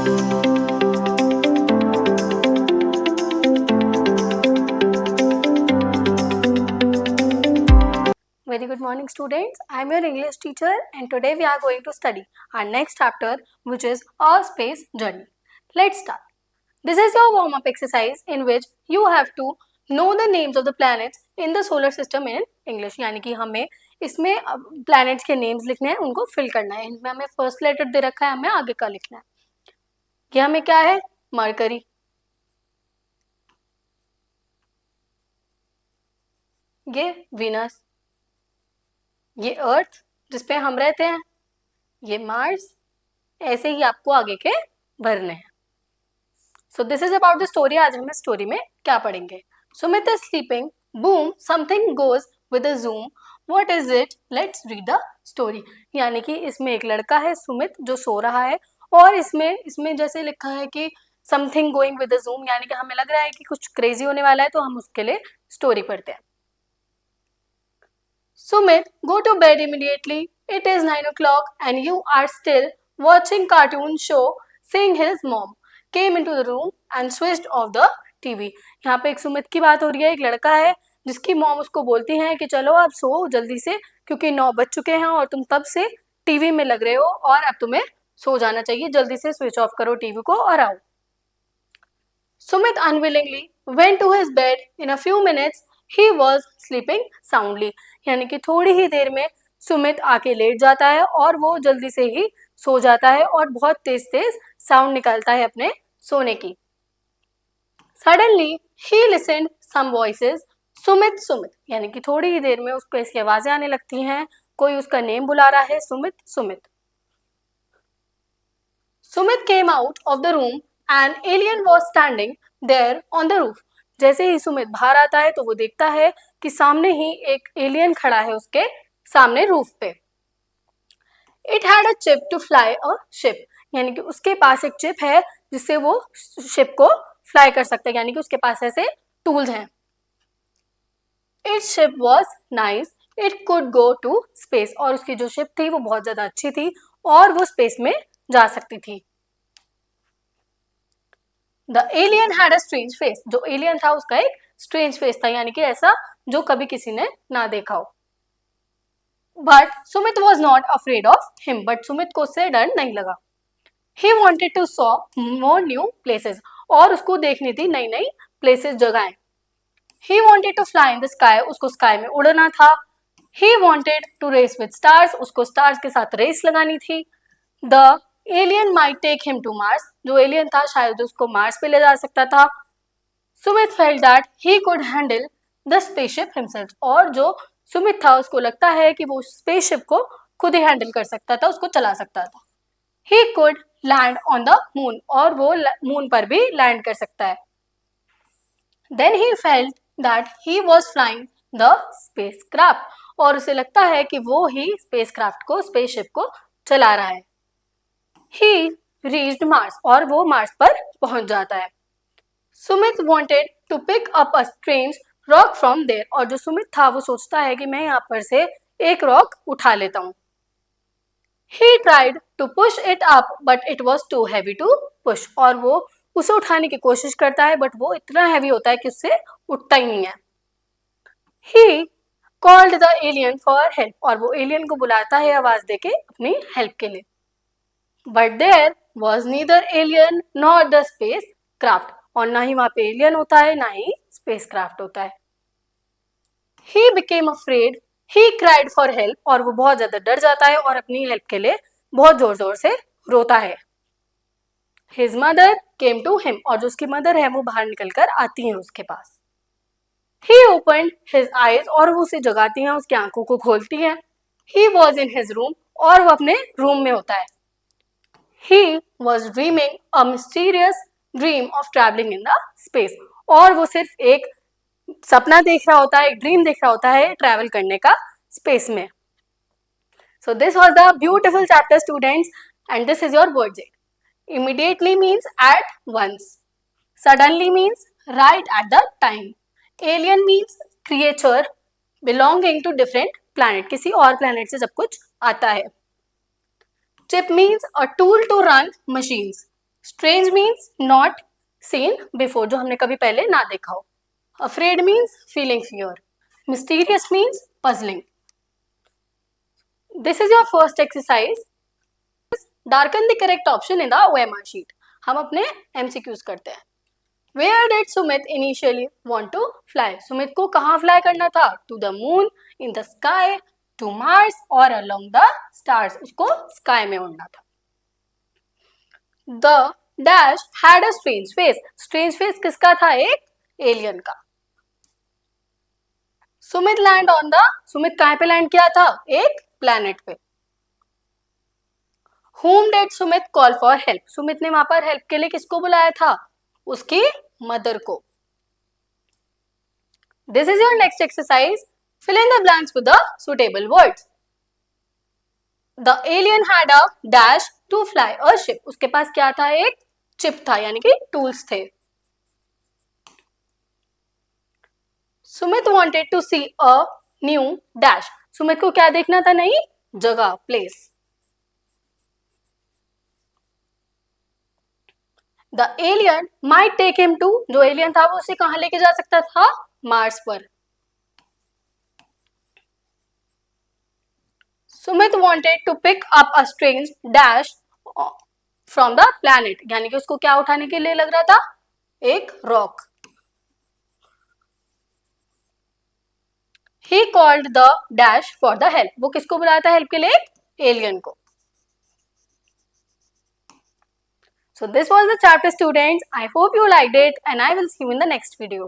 Very good morning students. I am your English teacher and today we are going to study our next chapter, which is our space journey. Let's start. This is your warm up exercise in which you have to know the names of the planets in the solar system in English. यानी कि हमें इसमें planets के names लिखने हैं, उनको fill करना है. इनमें हमें first letter दे रखा है, हमें आगे का लिखना है. ये हमें क्या है? Mercury. ये Venus. ये अर्थ जिसपे हम रहते हैं, ये मार्स. ऐसे ही आपको आगे के भरने हैं. So this is about the story. आज हम स्टोरी में क्या पढ़ेंगे? Sumit is sleeping. Boom, something goes with a Zoom. What is it? Let's read the story. यानी कि इसमें एक लड़का है सुमित जो सो रहा है और इसमें जैसे लिखा है कि something going with a Zoom, यानी कि हमें लग रहा है कि कुछ क्रेजी होने वाला है, तो हम उसके लिए स्टोरी पढ़ते हैं. Sumit, go to bed immediately. It is 9 o'clock and you are still watching cartoon show, saying his mom came into the room and switched off the TV. यहाँ पे एक सुमित की बात हो रही है. एक लड़का है जिसकी मॉम उसको बोलती हैं कि चलो आप सो जल्दी से, क्योंकि 9 बज चुके हैं और तुम तब से टीवी में लग रहे हो और अब तुम्हें सो जाना चाहिए. जल्दी से स्विच ऑफ करो टीवी को और आओ. Sumit unwillingly went to his bed. In a few minutes he was sleeping soundly. यानी कि थोड़ी ही देर में सुमित आके लेट जाता है और वो जल्दी से ही सो जाता है और बहुत तेज तेज साउंड निकालता है अपने सोने की. Suddenly he listened some voices. Sumit Sumit, यानी कि थोड़ी ही देर में उसको ऐसी आवाजें आने लगती हैं, कोई उसका नेम बुला रहा है, Sumit Sumit. Sumit came out of the room. An alien was standing there on the roof. जैसे ही सुमित बाहर आता है तो वो देखता है कि सामने ही एक एलियन खड़ा है उसके सामने रूफ पे. It had a chip to fly a ship. यानी कि उसके पास एक चिप है जिससे वो शिप को फ्लाई कर सकता है, यानी कि उसके पास ऐसे टूल्स हैं. Its ship was nice. It could go to space. और उसकी जो शिप थी वो बहुत ज्यादा अच्छी थी और वो स्पेस में जा सकती थी. The alien had a strange face. जो एलियन था उसका एक strange face था, यानी कि ऐसा जो कभी किसी ने ना देखा हो. But Sumit was not afraid of him. But Sumit को उससे डर नहीं लगा. He wanted to saw more new places. और उसको देखनी थी नई नई places, जगहें. He wanted to fly in the sky. उसको स्काई में उड़ना था. He wanted to race with stars. उसको stars के साथ रेस लगानी थी. The alien might take him to Mars. जो एलियन था शायद उसको मार्स पे ले जा सकता था. Sumit felt that he could handle the spaceship himself. और जो सुमित था उसको लगता है कि वो स्पेसशिप को खुद ही हैंडल कर सकता था, उसको चला सकता था. He could land on the moon. और वो मून पर भी लैंड कर सकता है. Then he felt that he was flying the spacecraft. और उसे लगता है कि वो ही स्पेसक्राफ्ट को, स्पेसशिप को चला रहा है. He reached Mars. और वो मार्स पर पहुंच जाता है. Sumit wanted to pick up a strange rock from there. और जो सुमित था वो सोचता है कि मैं यहाँ पर से एक रॉक उठा लेता हूँ. He tried to push it up but it was too heavy to push. और वो उसे उठाने की कोशिश करता है बट वो इतना हैवी होता है कि उससे उठता ही नहीं है. He called the alien for help. और वो एलियन को बुलाता है आवाज देके अपनी हेल्प के लिए. But there was neither alien nor the spacecraft. और ना ही वहां पे एलियन होता है ना ही स्पेसक्राफ्ट होता है. He became afraid. He cried for help. और वो बहुत ज्यादा डर जाता है और अपनी हेल्प के लिए बहुत जोर जोर से रोता है. His mother came to him. और जो उसकी मदर है वो बाहर निकलकर आती है उसके पास. He opened his eyes. और वो उसे जगाती हैं, उसकी आंखों को खोलती हैं. He was in his room. और वो अपने रूम में होता है. He was dreaming a mysterious dream of traveling in the space. और वो सिर्फ एक सपना देख रहा होता है, एक ड्रीम देख रहा होता है ट्रैवल करने का स्पेस में. So this was the beautiful chapter students and this is your word set. Immediately means at once. Suddenly means right at the time. Alien means creature belonging to different planet. किसी और planet से जब कुछ आता है. Chip means a tool to run machines. Strange means not seen before, जो हमने कभी पहले ना देखा हो. Afraid means feeling fear. Mysterious means puzzling. This is your first exercise. Darken the correct option in the OMR sheet. हम अपने MCQs करते हैं. Where did Sumit initially want to fly? Sumit को कहाँ फ्लाई करना था? To the moon, in the sky, to Mars or along the stars. उसको sky में उड़ना था. The dash had a strange face. Strange face किसका था? एक एलियन का. Sumit land on the, Sumit कहाँ पे लैंड किया था? एक प्लैनेट पे. Whom did Sumit call for help? Sumit ने वहां पर हेल्प के लिए किसको बुलाया था? उसकी मदर को. This is your next exercise. Fill in the blanks with the suitable words. The alien had a dash to fly a ship. उसके पास क्या था? एक चिप था, यानी कि टूल्स थे. Sumit wanted to see a new dash. Sumit को क्या देखना था? नई जगह, place. The alien might take him to, जो एलियन था वो उसे कहाँ लेके जा सकता था? मार्स पर. Sumit wanted to pick up a strange dash from the planet. यानी कि उसको क्या उठाने के लिए लग रहा था? एक rock. He called the dash for the help. वो किसको बुलाया था हेल्प के लिए? एक एलियन को. So this was the chapter, students. I hope you liked it and I will see you in the next video.